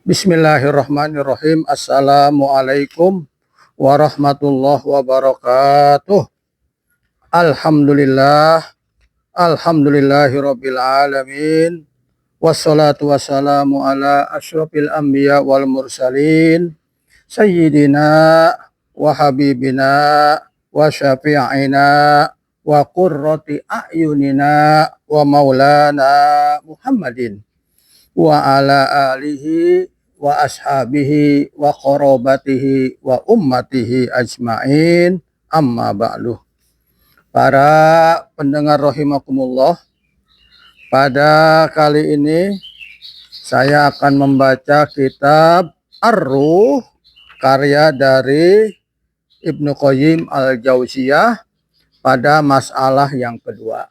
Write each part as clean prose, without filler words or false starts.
Bismillahirrahmanirrahim. Assalamualaikum warahmatullahi wabarakatuh. Alhamdulillah. Alhamdulillahirabbil alamin. Wassalatu wassalamu ala asyrofil anbiya wal mursalin. Sayyidina wa habibina wa syafi'ina wa qurrati a'yunina wa maulana Muhammadin wa ala alihi wa ashabihi wa qarabatihi wa ummatihi ajmain, amma ba'du. Para pendengar rahimakumullah, pada kali ini saya akan membaca kitab Ar-Ruh karya dari Ibnu Qayyim Al-Jauziyah pada masalah yang kedua.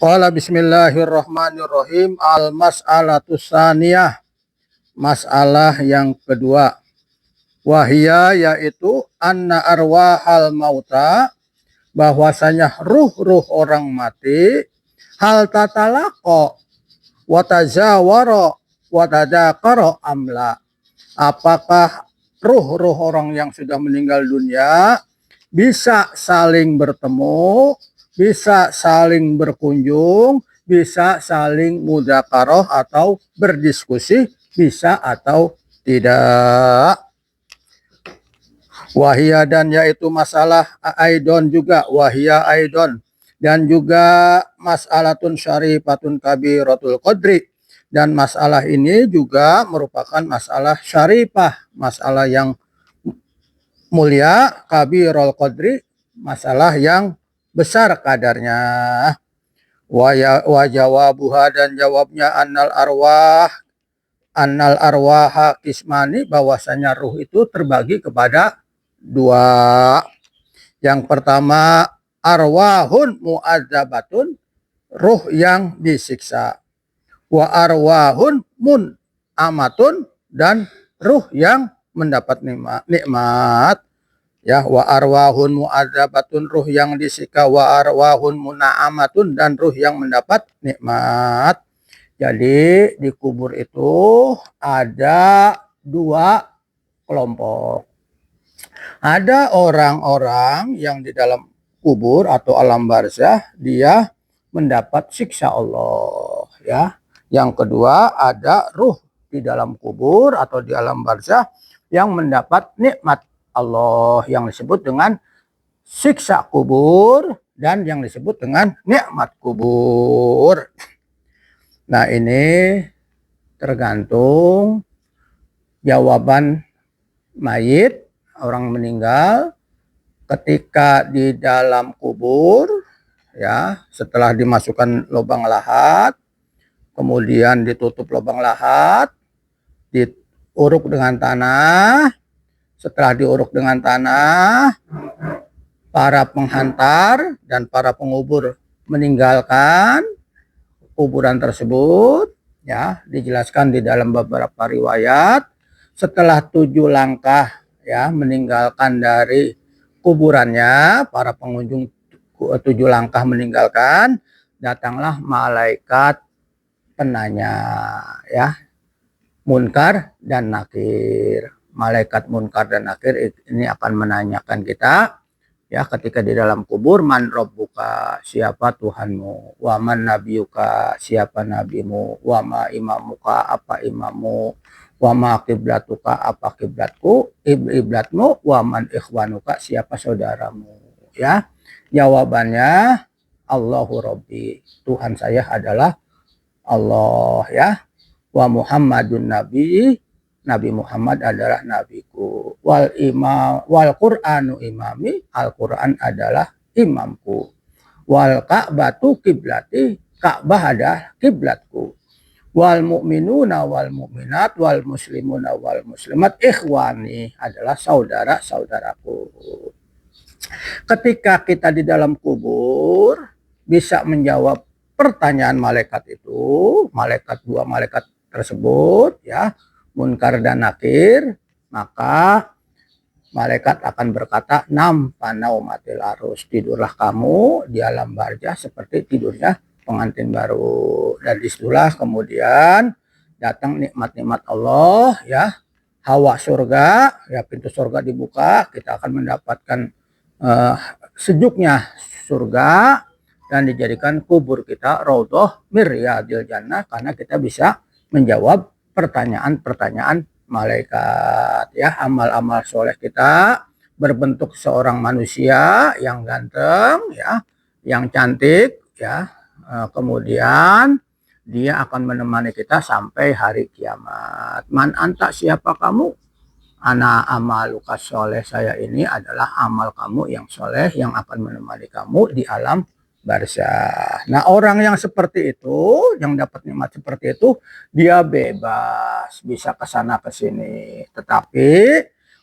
Qala bismillahirrahmanirrahim. Al-mas'alatus saniyah, masalah yang kedua. Wahia, yaitu anna arwahal mauta, bahwasanya ruh-ruh orang mati, hal tatalaqo watazawara watadakara amla, apakah ruh-ruh orang yang sudah meninggal dunia bisa saling bertemu, bisa saling berkunjung, bisa saling mudzakarah atau berdiskusi, bisa atau tidak. Wahia, dan yaitu masalah aidon juga, wahia aidon, dan juga mas'alatun syarifatun kabiratul qadri, dan masalah ini juga merupakan masalah syarifah, masalah yang mulia, kabirul qadri, masalah yang besar kadarnya. Wa jawabuha, dan jawabnya annal arwaha kismani, bahwasanya ruh itu terbagi kepada dua. Yang pertama arwahun mu'adzabatun, ruh yang disiksa. Wa arwahun mun amatun, dan ruh yang mendapat nikmat. Ya, wa arwahun mu'adzabatun, ruh yang disiksa, wa arwahun muna'amatun, dan ruh yang mendapat nikmat. Jadi di kubur itu ada dua kelompok. Ada orang-orang yang di dalam kubur atau alam barzah dia mendapat siksa Allah, ya. Yang kedua ada ruh di dalam kubur atau di alam barzah yang mendapat nikmat Allah, yang disebut dengan siksa kubur dan yang disebut dengan nikmat kubur. Nah, ini tergantung jawaban mayit, orang meninggal ketika di dalam kubur, ya, setelah dimasukkan lubang lahat, kemudian ditutup lubang lahat, diuruk dengan tanah. Setelah diuruk dengan tanah, para penghantar dan para pengubur meninggalkan kuburan tersebut, ya, dijelaskan di dalam beberapa riwayat. Setelah 7 langkah, ya, meninggalkan dari kuburannya, para pengunjung 7 langkah meninggalkan, datanglah malaikat penanya, ya, Munkar dan Nakir. Malaikat Munkar dan Nakir ini akan menanyakan kita, ya, ketika di dalam kubur, man rabbuka, siapa Tuhanmu, wa man nabiyuka, siapa nabimu, wa ma imamuka, apa imammu, wa ma qiblatuka, apa kiblatku, iblatmu, wa man ikhwanuka, siapa saudaramu, ya. Jawabannya Allahu Rabbi, Tuhan saya adalah Allah, ya. Wa Muhammadun Nabi, Nabi Muhammad adalah nabiku. Wal Qur'anu imami, Al-Qur'an adalah imamku. Wal Ka'batu kiblati, Ka'bah adalah kiblatku. Wal mu'minuna wal mu'minat wal muslimuna wal muslimat ikhwani, adalah saudara-saudaraku. Ketika kita di dalam kubur bisa menjawab pertanyaan malaikat itu, dua malaikat tersebut, ya, Munkar dan Nakir, maka malaikat akan berkata, nam panaumatil arus, tidurlah kamu di alam barzah seperti tidurnya pengantin baru. Dan disitulah kemudian datang nikmat-nikmat Allah, ya, hawa surga, ya, pintu surga dibuka, kita akan mendapatkan sejuknya surga, dan dijadikan kubur kita raudhah mir riyadil jannah, karena kita bisa menjawab pertanyaan-pertanyaan malaikat, ya. Amal-amal soleh kita berbentuk seorang manusia yang ganteng, ya, yang cantik, ya. Kemudian dia akan menemani kita sampai hari kiamat. Man anta, siapa kamu? Ana amaluka soleh, saya ini adalah amal kamu yang soleh yang akan menemani kamu di alam barzah. Nah, orang yang seperti itu, yang dapat nikmat seperti itu, dia bebas, bisa ke sana ke sini. Tetapi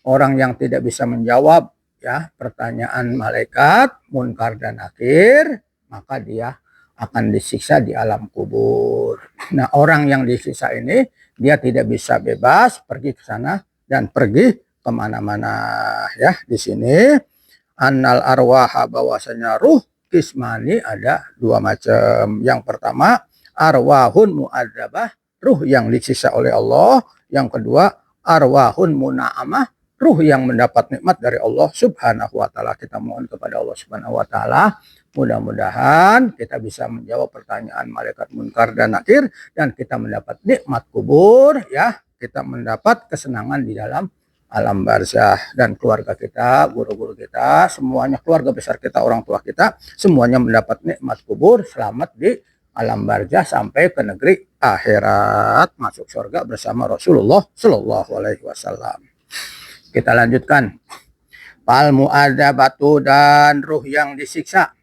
orang yang tidak bisa menjawab, ya, pertanyaan malaikat munkar dan nakir, maka dia akan disiksa di alam kubur. Nah, orang yang disiksa ini dia tidak bisa bebas pergi ke sana dan pergi kemana-mana, ya. Di sini annal arwaha, bahwasanya ruh kismani ada dua macam. Yang pertama arwahun mu'adzabah, ruh yang disiksa oleh Allah. Yang kedua arwahun muna'amah, ruh yang mendapat nikmat dari Allah Subhanahu wa taala. Kita mohon kepada Allah Subhanahu wa taala, mudah-mudahan kita bisa menjawab pertanyaan malaikat munkar dan nakir, dan kita mendapat nikmat kubur, ya. Kita mendapat kesenangan di dalam alam barzah, dan keluarga kita, guru-guru kita, semuanya, keluarga besar kita, orang tua kita, semuanya mendapat nikmat kubur, selamat di alam barzah sampai ke negeri akhirat, masuk surga bersama Rasulullah Shallallahu Alaihi Wasallam. Kita lanjutkan. Fal mu'adzabatu, dan ruh yang disiksa,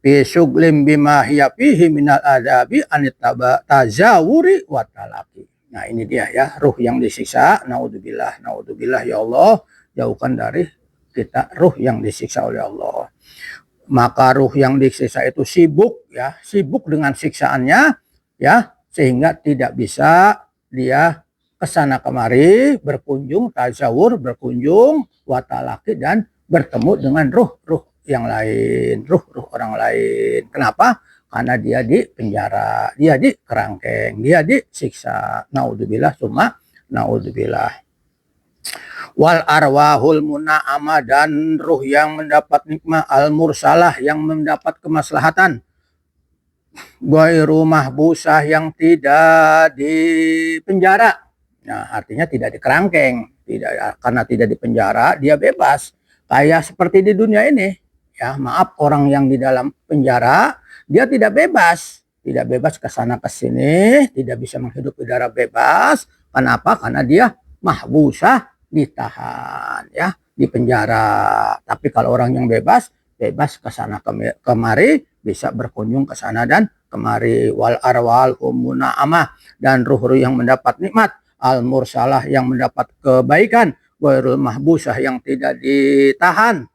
fi syuglim bima hiya fihi minal adabi anit tazawuri wa talaqi. Nah, ini dia, ya, ruh yang disiksa. Naudzubillah, naudzubillah, ya Allah, jauhkan dari kita ruh yang disiksa oleh Allah. Maka ruh yang disiksa itu sibuk, ya, sibuk dengan siksaannya, ya, sehingga tidak bisa dia kesana kemari, berkunjung, tazawur, berkunjung, watalaki, dan bertemu dengan ruh-ruh yang lain, ruh-ruh orang lain. Kenapa? Karena dia di penjara, dia di kerangkeng, dia disiksa. Naudzubillah, summa naudzubillah. Wal arwahul muna'amah, dan ruh yang mendapat nikmat, al mursalah, yang mendapat kemaslahatan, ghairu mahbusah, yang tidak di penjara. Nah, artinya tidak di kerangkeng, tidak, karena tidak di penjara, dia bebas. Kayak seperti di dunia ini, ya, maaf, orang yang di dalam penjara dia tidak bebas, tidak bebas ke sana ke sini, tidak bisa menghidupi darah bebas. Kenapa? Karena dia mahbusah, ditahan, ya, di penjara. Tapi kalau orang yang bebas, bebas ke sana kemari, bisa berkunjung ke sana dan kemari. Wal arwal muna'amah, dan ruh-ruh yang mendapat nikmat, al mursalah, yang mendapat kebaikan, ghairul mahbusah, yang tidak ditahan,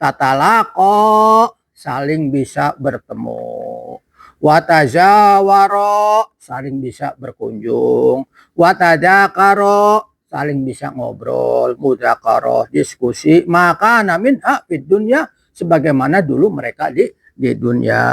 tatalaqo, saling bisa bertemu, watazawaro, saling bisa berkunjung, watadzakaro, saling bisa ngobrol, mudzakarah, diskusi, maka namin fid dunya, sebagaimana dulu mereka di dunia.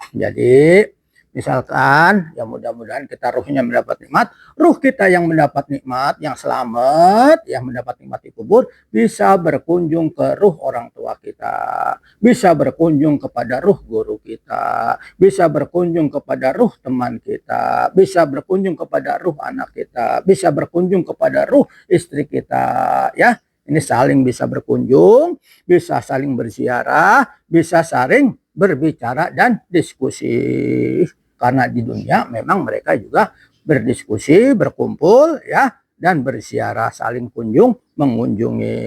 Jadi misalkan, ya, mudah-mudahan kita ruhnya mendapat nikmat, ruh kita yang mendapat nikmat, yang selamat, yang mendapat nikmat di kubur, bisa berkunjung ke ruh orang tua kita, bisa berkunjung kepada ruh guru kita, bisa berkunjung kepada ruh teman kita, bisa berkunjung kepada ruh anak kita, bisa berkunjung kepada ruh istri kita, ya. Ini saling bisa berkunjung, bisa saling berziarah, bisa saling berbicara dan diskusi. Karena di dunia memang mereka juga berdiskusi, berkumpul, ya, dan berziarah, saling kunjung mengunjungi.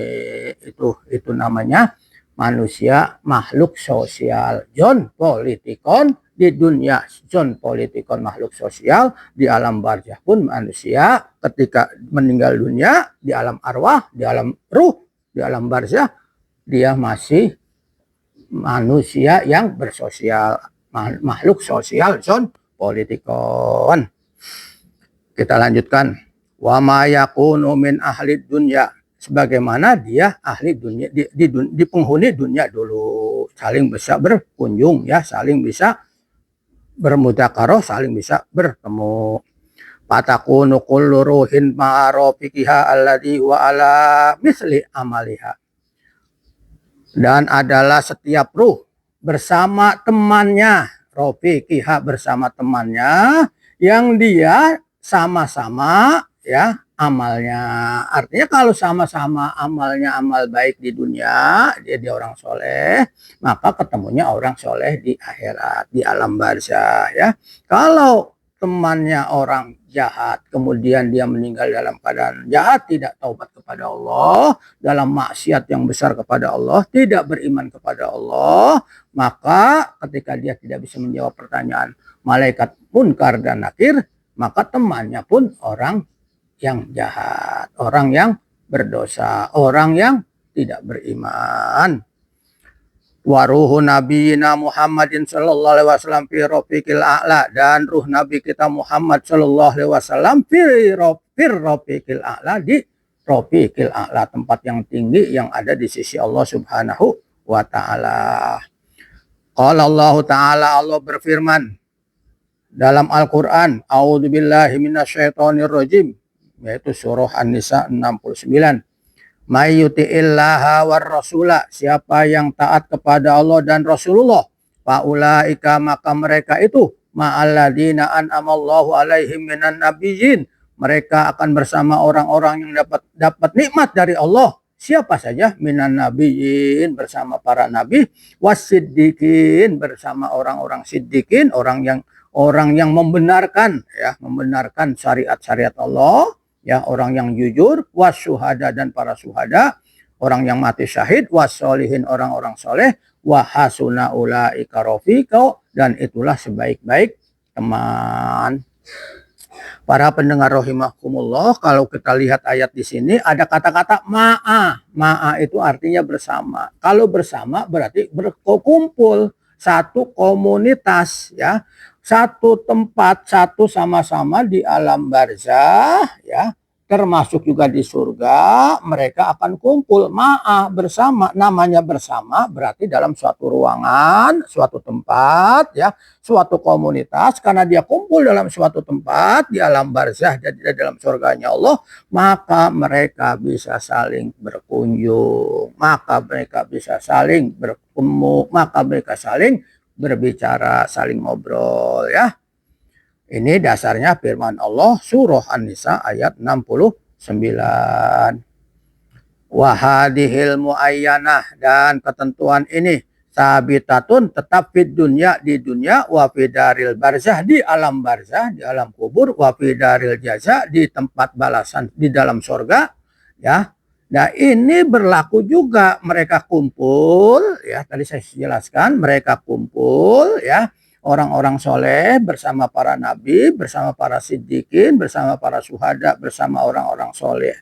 Itu namanya manusia makhluk sosial. John politikon di dunia, John politikon makhluk sosial, di alam barzah pun manusia ketika meninggal dunia, di alam arwah, di alam ruh, di alam barzah, dia masih manusia yang bersosial, makhluk sosial, John politikon. Kita lanjutkan. Wa ma yakunu min ahli dunya, sebagaimana dia ahli dunia, di penghuni dunia dulu, saling bisa berkunjung, ya, saling bisa bermudzakarah, saling bisa bertemu. Fatakunu kullu ruhin ma'arofikiha alladhi wa ala misli amaliha. Dan adalah setiap ruh bersama temannya, rofikiha bersama temannya, yang dia sama-sama ya amalnya. Artinya kalau sama-sama amalnya amal baik di dunia, dia orang soleh, maka ketemunya orang soleh di akhirat, di alam barzah ya. Kalau temannya orang jahat, kemudian dia meninggal dalam keadaan jahat, tidak taubat kepada Allah, dalam maksiat yang besar kepada Allah, tidak beriman kepada Allah, maka ketika dia tidak bisa menjawab pertanyaan malaikat munkar dan nakir, maka temannya pun orang yang jahat, orang yang berdosa, orang yang tidak beriman. Waruhu nabiyina Muhammadin sallallahu alaihi wasallam fi rafiqil a'la, dan ruh nabi kita Muhammad sallallahu alaihi wasallam fi rafiqil a'la, di rafiqil a'la, tempat yang tinggi yang ada di sisi Allah Subhanahu wa taala. Qala Allah taala, Allah berfirman dalam Al-Qur'an, a'udzubillahi minasyaitonir rajim, yaitu surah An-Nisa 69. May yuti'illaha war rasula, siapa yang taat kepada Allah dan Rasulullah, faulaika, maka mereka itu ma'alladzina an'amallahu alaihim minan nabiyyin, mereka akan bersama orang-orang yang dapat nikmat dari Allah. Siapa saja? Minan nabiyyin, bersama para nabi, wasiddiqin, bersama orang-orang siddiqin, orang yang membenarkan ya, membenarkan syariat-syariat Allah. Ya, orang yang jujur, wasyuhada, dan para syuhada, orang yang mati syahid, wassolihin, orang-orang soleh, wahasuna ulaika rafiqa, dan itulah sebaik-baik teman. Para pendengar rahimakumullah, kalau kita lihat ayat di sini ada kata-kata ma'a. Ma'a itu artinya bersama. Kalau bersama berarti berkumpul, satu komunitas ya. Satu tempat, satu sama-sama di alam barzah ya, termasuk juga di surga, mereka akan kumpul ma'a, bersama. Namanya bersama berarti dalam suatu ruangan, suatu tempat ya, suatu komunitas. Karena dia kumpul dalam suatu tempat di alam barzah dan di dalam surganya Allah, maka mereka bisa saling berkunjung, maka mereka bisa saling bertemu, maka mereka saling berbicara, saling ngobrol ya. Ini dasarnya firman Allah surah An-Nisa ayat 69. Wahadihil muayyanah, dan ketentuan ini sabitatun, tetap fid dunya, di dunia, wa fidaril barzah, di alam barzah, di alam kubur, wa fidaril jaza, di tempat balasan di dalam surga ya. Nah, ini berlaku juga mereka kumpul ya, tadi saya jelaskan, mereka kumpul ya, orang-orang soleh bersama para nabi, bersama para siddiqin, bersama para syuhada, bersama orang-orang soleh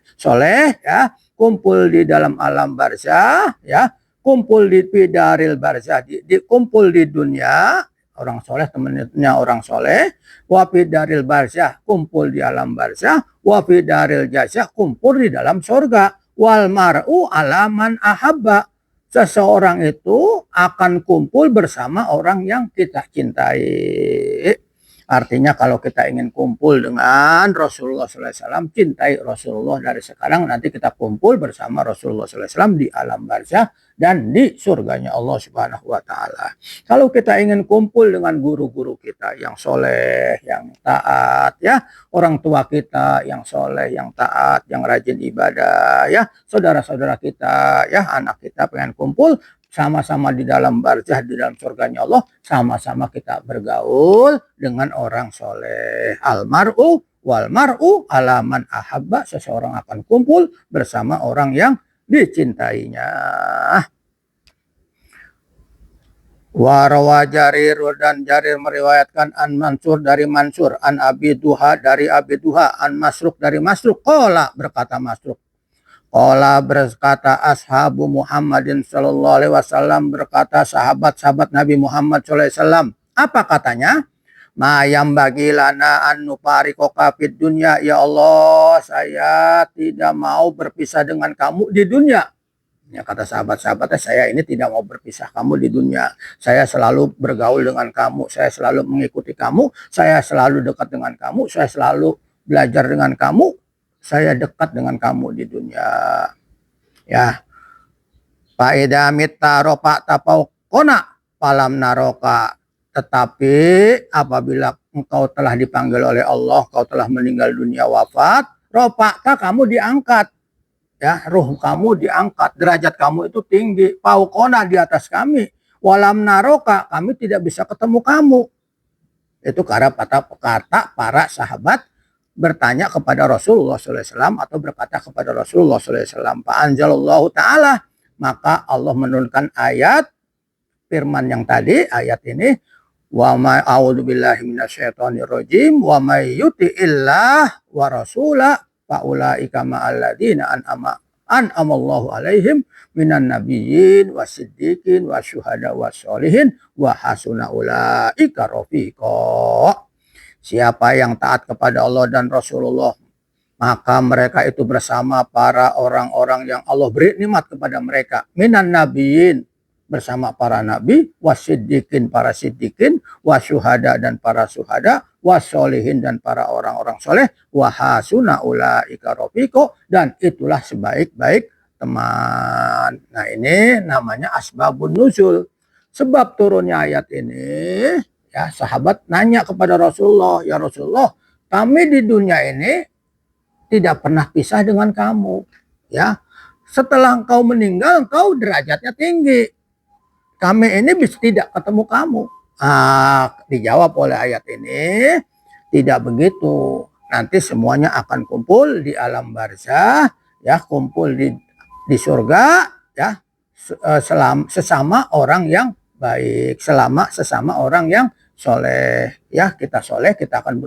ya, kumpul di dalam alam barzah ya, kumpul di fidaril barzah, kumpul di dunia, orang soleh temannya orang soleh, wa fidaril barzah, kumpul di alam barzah, wa fidaril jazah, kumpul di dalam surga. Wal mar'u alaman ahabba, seseorang itu akan kumpul bersama orang yang kita cintai. Artinya kalau kita ingin kumpul dengan Rasulullah SAW, cintai Rasulullah dari sekarang, nanti kita kumpul bersama Rasulullah SAW di alam barzah dan di surganya Allah Subhanahu wa Ta'ala. Kalau kita ingin kumpul dengan guru-guru kita yang soleh, yang taat, ya, orang tua kita yang soleh, yang taat, yang rajin ibadah, ya, saudara-saudara kita, ya, anak kita pengen kumpul sama-sama di dalam barzah, di dalam surganya Allah, sama-sama kita bergaul dengan orang soleh. Almar'u wal mar'u alaman ahabba, seseorang akan kumpul bersama orang yang dicintainya. Warawa Jarir, dan Jarir meriwayatkan an Mansur dari Mansur, an Abi Duha dari Abi Duha, an Masruk dari Masruk. Qala, berkata Masruk, qala, berkata ashabu Muhammadin sallallahu alaihi wasallam, berkata sahabat-sahabat Nabi Muhammad sallallahu alaihi wasallam. Apa katanya? Ma yang bagi lana an nufarikoka fid dunya, ya Allah, saya tidak mau berpisah dengan kamu di dunia. Ya, kata sahabat-sahabatnya, saya ini tidak mau berpisah kamu di dunia. Saya selalu bergaul dengan kamu, saya selalu mengikuti kamu, saya selalu dekat dengan kamu, saya selalu belajar dengan kamu, saya dekat dengan kamu di dunia. Ya. Faida mita ropa tapau kona palam naroka. Tetapi apabila engkau telah dipanggil oleh Allah, kau telah meninggal dunia wafat, ropakta kamu diangkat. Ya, ruh kamu diangkat, derajat kamu itu tinggi, paukona di atas kami, walam naroka kami tidak bisa ketemu kamu. Itu karena kata para sahabat bertanya kepada Rasulullah SAW atau berkata kepada Rasulullah SAW. Fa'anzalallahu ta'ala, maka Allah menurunkan ayat firman yang tadi, ayat ini, wa may a'udzubillahi minasyaitonirrajim wa may yuti'illah wa rasulah fa ulaika ma'al ladzina an'amallahu alaihim minan nabiyyin wasiddiqin wasyuhada wassolihin wa hasuna ulaika rafiqa. Siapa yang taat kepada Allah dan Rasulullah, maka mereka itu bersama para orang-orang yang Allah beri nikmat kepada mereka, minan nabiyyin, bersama para nabi, wasiddiqin, para siddiqin, wasyuhada, dan para syuhada, wassolihin, dan para orang-orang soleh, wahasuna ulaika rafiqo, dan itulah sebaik-baik teman. Nah, ini namanya asbabun nuzul. Sebab turunnya ayat ini, ya, sahabat nanya kepada Rasulullah, ya Rasulullah, kami di dunia ini tidak pernah pisah dengan kamu. Ya, setelah engkau meninggal, engkau derajatnya tinggi. Kami ini bisa tidak ketemu kamu. Dijawab oleh ayat ini, tidak begitu. Nanti semuanya akan kumpul di alam barzah, ya, kumpul di surga, ya, sesama orang yang baik, sesama orang yang soleh. Ya, kita soleh, kita akan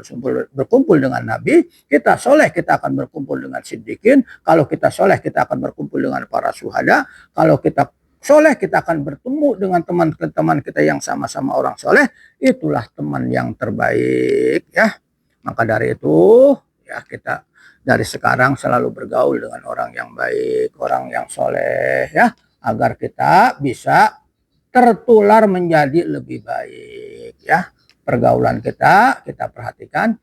berkumpul dengan Nabi. Kita soleh, kita akan berkumpul dengan siddiqin. Kalau kita soleh, kita akan berkumpul dengan para syuhada. Kalau kita soleh, kita akan bertemu dengan teman-teman kita yang sama-sama orang soleh. Itulah teman yang terbaik, ya. Maka dari itu, ya, kita dari sekarang selalu bergaul dengan orang yang baik, orang yang soleh, ya, agar kita bisa tertular menjadi lebih baik, ya. Pergaulan kita perhatikan,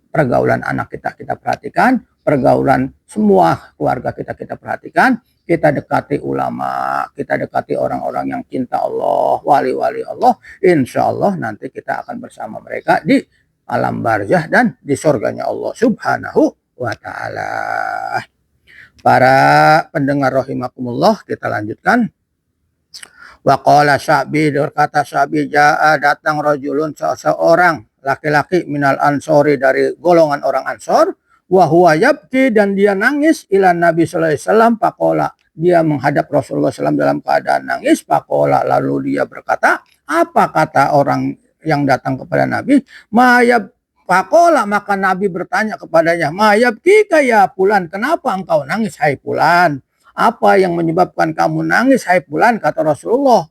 pergaulan anak kita perhatikan, pergaulan semua keluarga kita perhatikan. Kita dekati ulama, kita dekati orang-orang yang cinta Allah, wali-wali Allah. Insya Allah nanti kita akan bersama mereka di alam barzah dan di surganya Allah Subhanahu wa ta'ala. Para pendengar rahimakumullah, kita lanjutkan. Wa qala Sya'bi, berkata Sya'bi, ja'a, datang rajulun, seorang laki-laki, minal ansori, dari golongan orang Ansor, wa huwa yabki, dan dia nangis, ila Nabi sallallahu alaihi wasallam, faqala, dia menghadap Rasulullah SAW dalam keadaan nangis, faqala, lalu dia berkata, apa kata orang yang datang kepada Nabi? Mayab, faqala, maka Nabi bertanya kepadanya, mayabki ya Fulan, kenapa engkau nangis hai Fulan? Apa yang menyebabkan kamu nangis hai Fulan? Kata Rasulullah.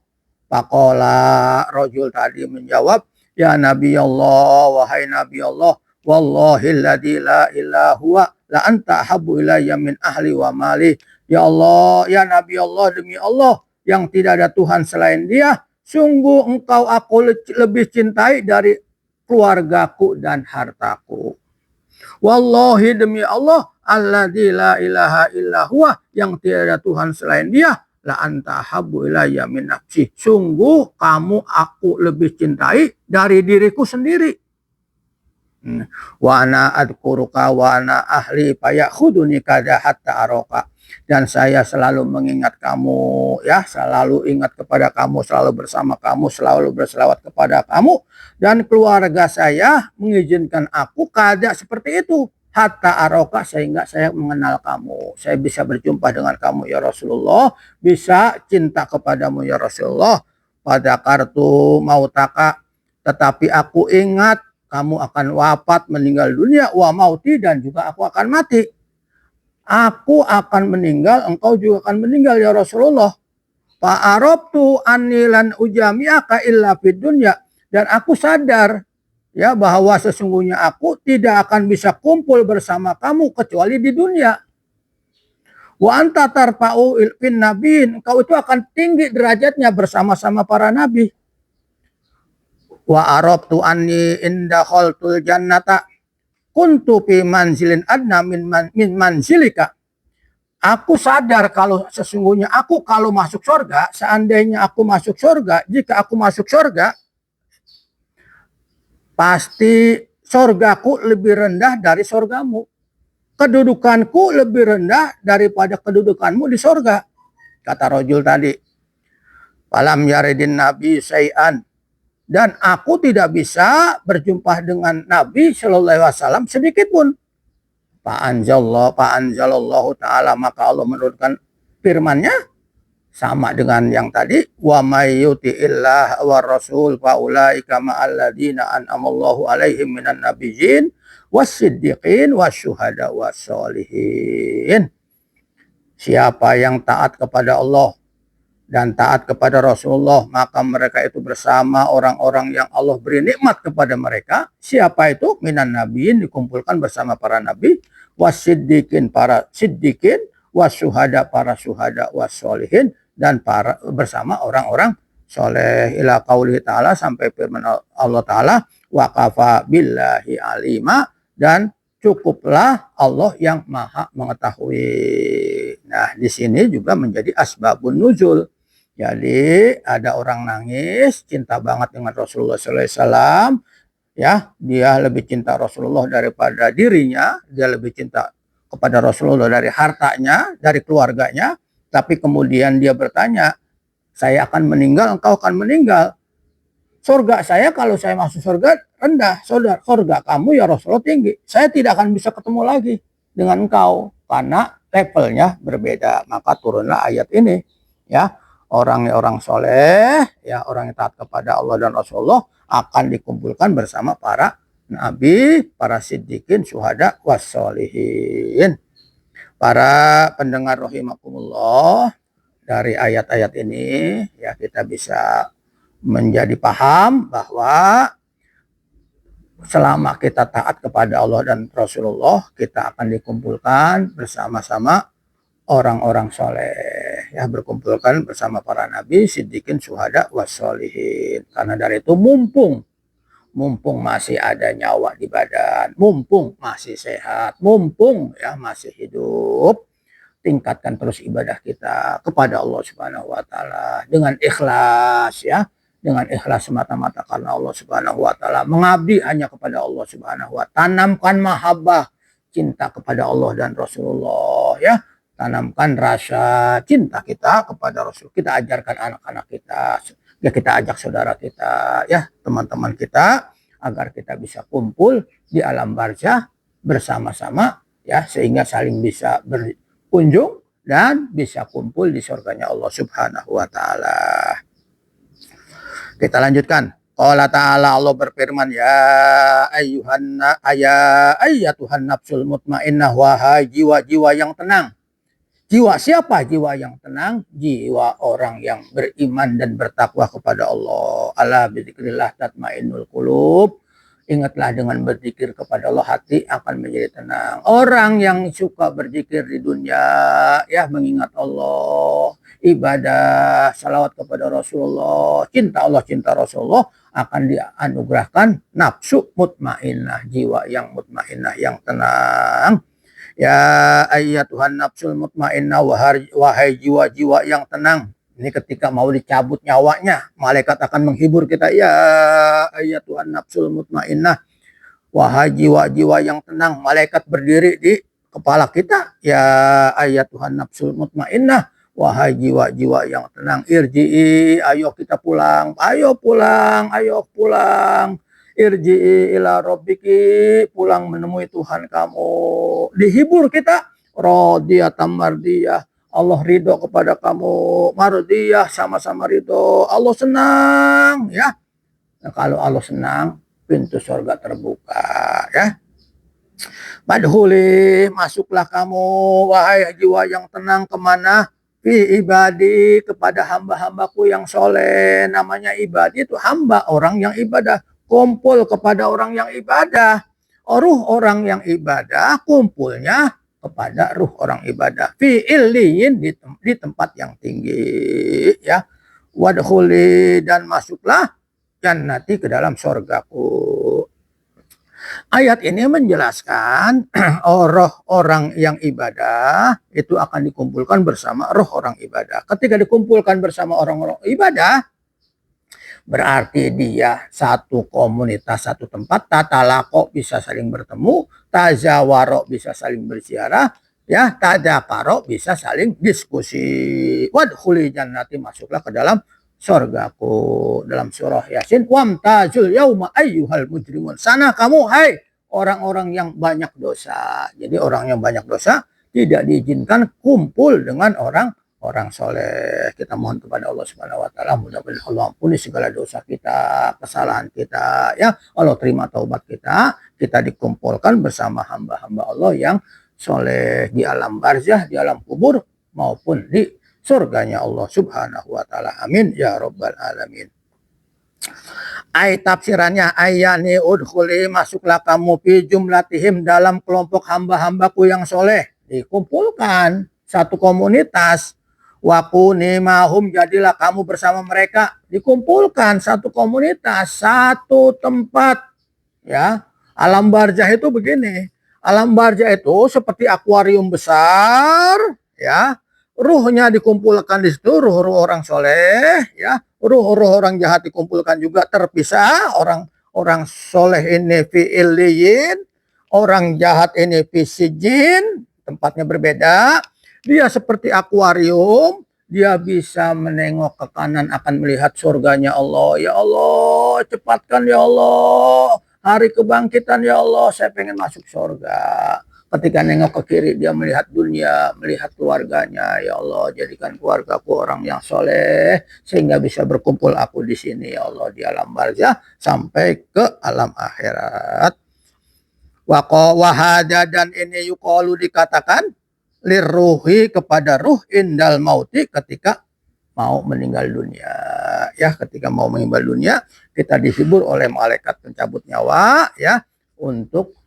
Faqala, rajul tadi menjawab, ya Nabi Allah, wahai Nabi Allah, wallahi alladzi la ilaha huwa la anta habbu ilayya min ahli wa mali. Ya Allah, ya Nabi Allah, demi Allah yang tidak ada Tuhan selain Dia, sungguh engkau aku lebih cintai dari keluargaku dan hartaku. Wallahi, demi Allah, alladzi la ilaha illa huwa, yang tidak ada Tuhan selain Dia, la anta habbu ilayya min nafsi, sungguh kamu aku lebih cintai dari diriku sendiri. Wa ana adkuruka wa ana ahli fayakhuduni kada hatta aroka, dan saya selalu mengingat kamu, ya, selalu ingat kepada kamu, selalu bersama kamu, selalu berselawat kepada kamu, dan keluarga saya mengizinkan aku kada seperti itu, hatta aroka, sehingga saya mengenal kamu, saya bisa berjumpa dengan kamu ya Rasulullah, bisa cinta kepadamu ya Rasulullah. Pada kartu mautaka, tetapi aku ingat kamu akan wafat, meninggal dunia, wa mauti, dan juga aku akan mati. Aku akan meninggal, engkau juga akan meninggal ya Rasulullah. Fa'arabtu annilan ujami'aka illa fid dunya, dan aku sadar, ya, bahwa sesungguhnya aku tidak akan bisa kumpul bersama kamu kecuali di dunia. Wa anta tarfa'u fin nabiin, engkau itu akan tinggi derajatnya bersama-sama para nabi. Wa arabtu anni inda khaltul jannata, kuntu fi manzilin adna min manzilika. Aku sadar kalau sesungguhnya aku kalau masuk surga, seandainya aku masuk surga, jika aku masuk surga, pasti surgaku lebih rendah dari surgamu. Kedudukanku lebih rendah daripada kedudukanmu di surga. Kata rojul tadi. Falam yaridin nabi syai'an. Dan aku tidak bisa berjumpa dengan Nabi Shallallahu Alaihi Wasallam sedikit pun. Fa'anzalallahu ta'ala, maka Allah menurunkan firman-Nya sama dengan yang tadi, wa may yuti'illah wa rasul fa ulaika ma'al ladzina an'amallahu alaihim minan nabiyyin wassiddiqin wasyuhada wassolihin. Siapa yang taat kepada Allah dan taat kepada Rasulullah, maka mereka itu bersama orang-orang yang Allah beri nikmat kepada mereka. Siapa itu? Minan nabiyin, dikumpulkan bersama para nabi, wasiddiqin, para siddiqin, wasyuhada, para syuhada, wassolihin, dan para bersama orang-orang soleh. Ila qauli ta'ala, sampai firman Allah ta'ala, wa kafa billahi alima, dan cukuplah Allah yang maha mengetahui. Nah, di sini juga menjadi asbabun nuzul. Jadi ada orang nangis, cinta banget dengan Rasulullah SAW, ya, dia lebih cinta Rasulullah daripada dirinya, dia lebih cinta kepada Rasulullah dari hartanya, dari keluarganya, tapi kemudian dia bertanya, saya akan meninggal, engkau akan meninggal. Surga saya, kalau saya masuk surga rendah, surga kamu ya Rasulullah tinggi. Saya tidak akan bisa ketemu lagi dengan engkau karena levelnya berbeda. Maka turunlah ayat ini, ya. Orang soleh, ya, orang yang taat kepada Allah dan Rasulullah akan dikumpulkan bersama para nabi, para siddiqin, syuhada, wassolihin. Para pendengar rahimakumullah, dari ayat-ayat ini ya kita bisa menjadi paham bahwa selama kita taat kepada Allah dan Rasulullah, kita akan dikumpulkan bersama-sama orang-orang soleh, ya, berkumpulkan bersama para nabi, siddiqin, syuhada, wassolihin. Karena dari itu mumpung masih ada nyawa di badan, mumpung masih sehat, mumpung ya masih hidup, tingkatkan terus ibadah kita kepada Allah Subhanahu wa taala dengan ikhlas, ya. Dengan ikhlas semata-mata karena Allah Subhanahu wa taala, mengabdi hanya kepada Allah Subhanahu wa taala. Tanamkan mahabbah, cinta kepada Allah dan Rasulullah, ya. Tanamkan rasa cinta kita kepada Rasul. Kita ajarkan anak-anak kita, ya, kita ajak saudara kita, ya, teman-teman kita, agar kita bisa kumpul di alam barzah bersama-sama, ya, sehingga saling bisa berkunjung dan bisa kumpul di surganya Allah Subhanahu wa taala. Kita lanjutkan. Allah Ta'ala, Allah berfirman, ya ayyatuhan nafsul mutmainnah, wahai jiwa-jiwa yang tenang. Jiwa siapa? Jiwa yang tenang, jiwa orang yang beriman dan bertakwa kepada Allah. Ala bidzikrillah tatmainnul qulub. Ingatlah, dengan berzikir kepada Allah hati akan menjadi tenang. Orang yang suka berzikir di dunia, ya, mengingat Allah, ibadah, salawat kepada Rasulullah, cinta Allah, cinta Rasulullah, akan dianugerahkan nafsu mutmainnah, jiwa yang mutmainnah, yang tenang. Ya ayyatuhan nafsul mutmainnah, wahai jiwa-jiwa yang tenang. Ini ketika mau dicabut nyawanya, malaikat akan menghibur kita. Ya ayyatuhan nafsul mutmainnah, wahai jiwa-jiwa yang tenang. Malaikat berdiri di kepala kita. Ya ayyatuhan nafsul mutmainnah, wahai jiwa-jiwa yang tenang. Irji'i, ayo kita pulang. Ayo pulang, ayo pulang. Irji'i ila rabbiki, pulang menemui Tuhan kamu. Dihibur kita, radiyatan mardiyah, Allah ridho kepada kamu, mardiyah, sama-sama ridho, Allah senang, ya. Nah, kalau Allah senang, pintu surga terbuka, ya. Madhuli, masuklah kamu, wahai jiwa yang tenang, kemana? Fi ibadi, kepada hamba-hambaku yang soleh. Namanya ibadi itu hamba, orang yang ibadah. Kumpul kepada orang yang ibadah. Ruh orang yang ibadah kumpulnya kepada ruh orang ibadah. Fi illiyin, di tempat yang tinggi, ya. Wadkhuli, dan masuklah jannati, ke dalam surgaku. Ayat ini menjelaskan roh orang yang ibadah itu akan dikumpulkan bersama roh orang ibadah. Ketika dikumpulkan bersama orang-orang ibadah, berarti dia satu komunitas, satu tempat. Tatalako bisa saling bertemu, tazawaro bisa saling berziarah, ya, tadakaro bisa saling diskusi. Wadkhuli jannati, masuklah ke dalam surgaku. Dalam surah Yasin, wamtazul yauma ayyuhal mujrimun, sana kamu hai orang-orang yang banyak dosa. Jadi orang yang banyak dosa tidak diizinkan kumpul dengan orang soleh. Kita mohon kepada Allah Subhanahu Wa Taala, mudah-mudahan Allah ampuni segala dosa kita, kesalahan kita, ya Allah terima taubat kita dikumpulkan bersama hamba-hamba Allah yang soleh di alam barzah, di alam kubur, maupun di surganya Allah Subhanahu Wa Taala. Amin ya Rabbal Alamin. Ayat tafsirannya, ayani udkhuli, masuklah kamu, fi jumlatihim, dalam kelompok hamba-hambaku yang soleh, dikumpulkan satu komunitas. Wakuni mahum, jadilah kamu bersama mereka, dikumpulkan satu komunitas, satu tempat, ya. Alam barzah itu begini, alam barzah itu seperti akuarium besar, ya. Ruhnya dikumpulkan di situ, ruh-ruh orang soleh, ya. Ruh-ruh orang jahat dikumpulkan juga terpisah. Orang soleh ini fi illiyin, orang jahat ini fi sijin, tempatnya berbeda. Dia seperti akuarium, dia bisa menengok ke kanan akan melihat surganya Allah. Ya Allah, cepatkan ya Allah hari kebangkitan ya Allah, saya pengen masuk surga. Ketika nengok ke kiri, dia melihat dunia, melihat keluarganya. Ya Allah, jadikan keluargaku orang yang soleh sehingga bisa berkumpul aku di sini ya Allah, di alam barzah sampai ke alam akhirat. Wahada, dan ini yuqalu, dikatakan lirruhi, kepada ruh, indal mauti, ketika mau meninggal dunia. Ya, ketika mau meninggal dunia, kita dihibur oleh malaikat pencabut nyawa, ya, untuk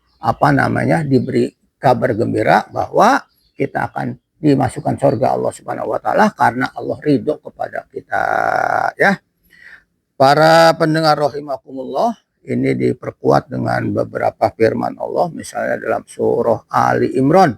diberi kabar gembira bahwa kita akan dimasukkan surga Allah Subhanahu Wa Taala karena Allah ridho kepada kita, ya. Para pendengar rahimakumullah, ini diperkuat dengan beberapa firman Allah, misalnya dalam surah Ali Imran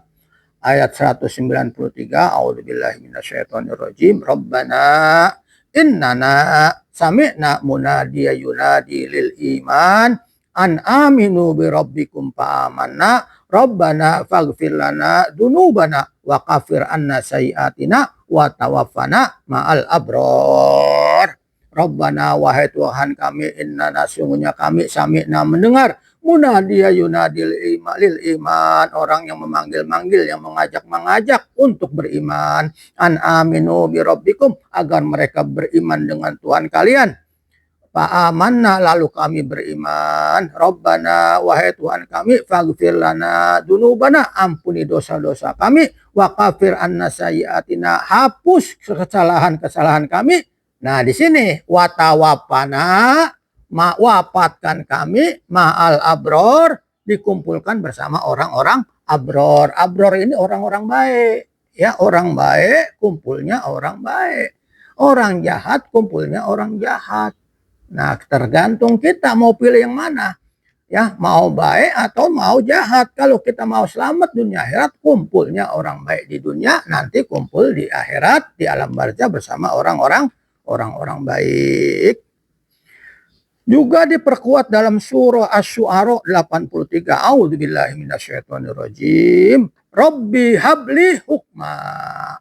ayat 193, a'udzubillahi minasyaitonirrajim, Rabbana innana sami'na munadiya yunadi lil iman an aminu bi rabbikum fa amanna Rabbana faghfir lana dzunubana wa kafir anna sayiatina wa tawaffana ma'al abrar. Rabbana, wahai Tuhan kami, innana, sungguhnya kami, sami'na, mendengar, munadiya yunadil lil iman, orang yang memanggil-manggil, yang mengajak-mengajak untuk beriman, an aminu bi rabbikum, agar mereka beriman dengan Tuhan kalian. Fa amanna, lalu kami beriman. Rabbana, wahai Tuhan kami, faghfir lana dzunubana, ampuni dosa-dosa kami, wa kafir anna sayiatina, hapus kesalahan-kesalahan kami. Nah, di sini watawapana, wafatkan kami, ma'al abror, dikumpulkan bersama orang-orang abror. Abror ini orang-orang baik, ya, orang baik kumpulnya orang baik, orang jahat kumpulnya orang jahat. Nah, tergantung kita mau pilih yang mana, ya, mau baik atau mau jahat. Kalau kita mau selamat dunia akhirat, kumpulnya orang baik di dunia, nanti kumpul di akhirat, di alam barzah bersama orang-orang baik. Juga diperkuat dalam surah Asy-Syu'ara 83, a'udzubillahi minasyaitonirrajim, Rabbi habli hukma,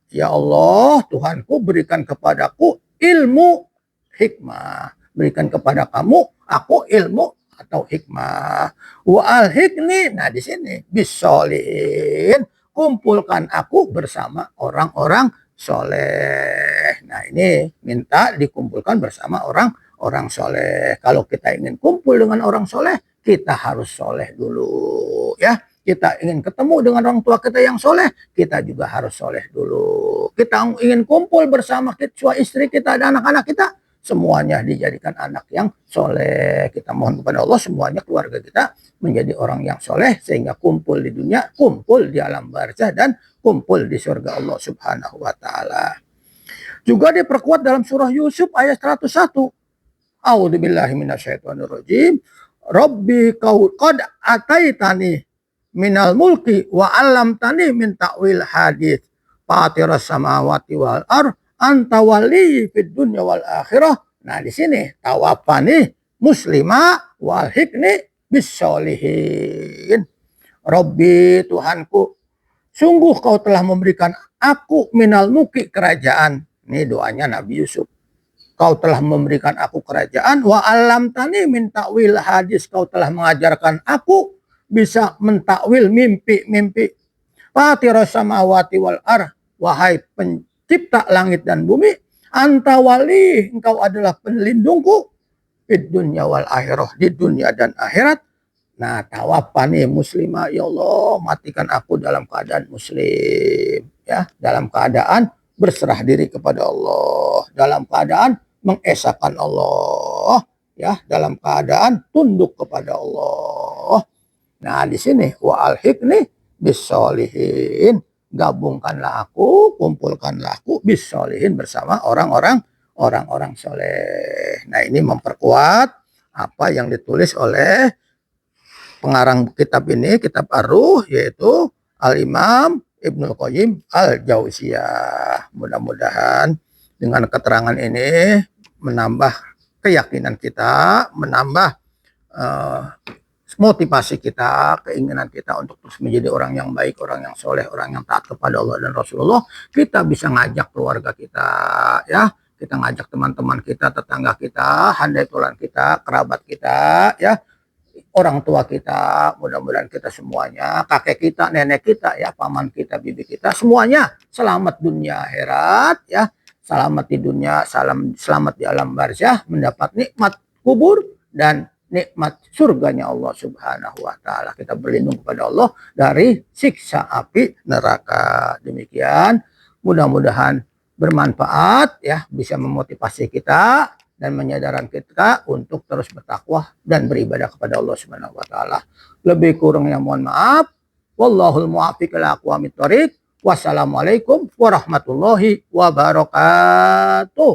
ya Allah Tuhanku, berikan kepadaku ilmu hikmah, berikan kepada kamu aku ilmu atau hikmah. Wa alhiqni, nah di sini bisolihin, kumpulkan aku bersama orang-orang soleh. Nah, ini minta dikumpulkan bersama orang soleh. Kalau kita ingin kumpul dengan orang soleh, kita harus soleh dulu, ya. Kita ingin ketemu dengan orang tua kita yang soleh, kita juga harus soleh dulu. Kita ingin kumpul bersama istri kita dan anak-anak kita, semuanya dijadikan anak yang soleh. Kita mohon kepada Allah semuanya keluarga kita menjadi orang yang soleh, sehingga kumpul di dunia, kumpul di alam barzah, dan kumpul di surga Allah Subhanahu Wa Taala. Juga diperkuat dalam surah Yusuf ayat 101. A'udzubillahi minasyaitonirrajim. Rabbi kau qad ataitani minal mulki wa 'allamtani min ta'wil hadits fatiras samawati wal ard anta wali fid dunya wal akhirah. Nah, di sini tawaffani muslima wal hikni bis solihin. Rabbi, Tuhanku, sungguh kau telah memberikan aku minal mulki kerajaan. Ini doanya Nabi Yusuf. Kau telah memberikan aku kerajaan, wa alamtani min ta'wil hadis, kau telah mengajarkan aku bisa mentakwil mimpi-mimpi. Fatiras samawati wal ard, wahai pencipta langit dan bumi, anta wali, engkau adalah pelindungku di dunia wal akhirah, di dunia dan akhirat. Nah, tawaffani muslimah, ya Allah, matikan aku dalam keadaan muslim, ya, dalam keadaan berserah diri kepada Allah, dalam keadaan mengesahkan Allah, ya, dalam keadaan tunduk kepada Allah. Nah, di sini wa alhiqni bisolihin, gabungkanlah aku, kumpulkanlah aku bisolihin bersama orang-orang soleh. Nah, ini memperkuat apa yang ditulis oleh pengarang kitab ini, kitab Ar-Ruh, yaitu Al-Imam Ibnul Qayyim Al-Jauziyah. Mudah-mudahan dengan keterangan ini menambah keyakinan kita, menambah motivasi kita, keinginan kita untuk terus menjadi orang yang baik, orang yang soleh, orang yang taat kepada Allah dan Rasulullah. Kita bisa ngajak keluarga kita, ya, kita ngajak teman-teman kita, tetangga kita, handai tulan kita, kerabat kita, ya, orang tua kita. Mudah-mudahan kita semuanya, kakek kita, nenek kita, ya, paman kita, bibi kita, semuanya selamat dunia akhirat, ya, selamat di dunia, selamat di alam barzah, mendapat nikmat kubur dan nikmat surganya Allah Subhanahu wa taala. Kita berlindung kepada Allah dari siksa api neraka. Demikian, mudah-mudahan bermanfaat, ya, bisa memotivasi kita dan menyadarkan kita untuk terus bertakwa dan beribadah kepada Allah Subhanahu wa taala. Lebih kurangnya mohon maaf. Wallahul muwaffiq ila aqwamit thoriq. Wassalamualaikum warahmatullahi wabarakatuh.